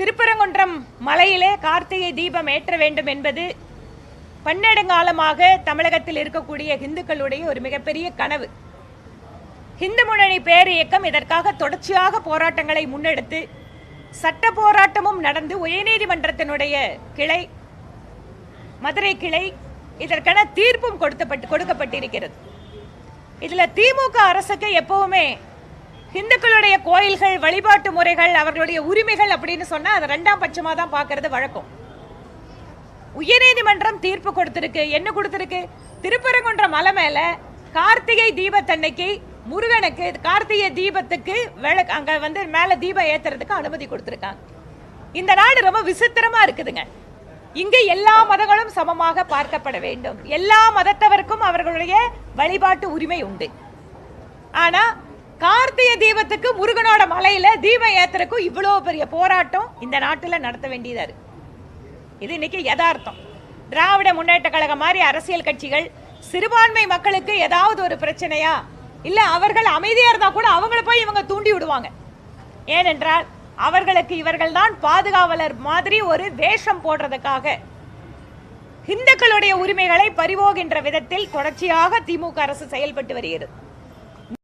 திருப்பரங்குன்றம் மலையிலே கார்த்திகை தீபம் ஏற்ற வேண்டும் என்பது பன்னெடுங்காலமாக தமிழகத்தில் இருக்கக்கூடிய இந்துக்களுடைய ஒரு மிகப்பெரிய கனவு. இந்து முன்னணி பேர் இயக்கம் இதற்காக தொடர்ச்சியாக போராட்டங்களை முன்னெடுத்து சட்ட போராட்டமும் நடந்து உயர்நீதிமன்றத்தினுடைய கிளை, மதுரை கிளை இதற்கான தீர்ப்பும் கொடுக்கப்பட்டிருக்கிறது. இதுல திமுக அரசுக்கு எப்பவுமே இந்துக்களுடைய கோயில்கள், வழிபாட்டு முறைகள், அவர்களுடைய உரிமைகள் அப்படின்னு சொன்னா அதை இரண்டாம் பட்சமா தான் பார்க்கறது வழக்கம். உயர்நீதிமன்றம் தீர்ப்பு கொடுத்திருக்கு. என்ன கொடுத்திருக்கு? திருப்பரங்குன்றம் மலை மேல கார்த்திகை தீபத்தன்னைக்கு முருகனுக்கு கார்த்திகை தீபத்துக்கு அங்க மேல தீபம் ஏத்துறதுக்கு அனுமதி கொடுத்திருக்காங்க. இந்த நாடு ரொம்ப விசித்திரமா இருக்குதுங்க. இங்கு எல்லா மதங்களும் சமமாக பார்க்கப்பட வேண்டும். எல்லா மதத்தவருக்கும் அவர்களுடைய வழிபாட்டு உரிமை உண்டு. ஆனா கார்த்திகை தீபத்துக்கு முருகனோட மலையில தீபம் ஏத்துறதுக்கும் இவ்வளவு பெரிய போராட்டம் இந்த நாட்டில் நடத்த வேண்டியதா இருக்கு. இது இன்னைக்கு யதார்த்தம். திராவிட முன்னேற்ற கழகம் மாதிரி அரசியல் கட்சிகள் சிறுபான்மை மக்களுக்கு ஏதாவது ஒரு பிரச்சனையா, இல்ல அவர்கள் அமைதியா இருந்தா கூட அவங்களை போய் இவங்க தூண்டி விடுவாங்க. ஏனென்றால் அவர்களுக்கு இவர்கள் தான் பாதுகாவலர் மாதிரி ஒரு வேஷம் போடுறதுக்காக இந்துக்களுடைய உரிமைகளை பறிபோகின்ற விதத்தில் தொடர்ச்சியாக திமுக அரசு செயல்பட்டு வருகிறது.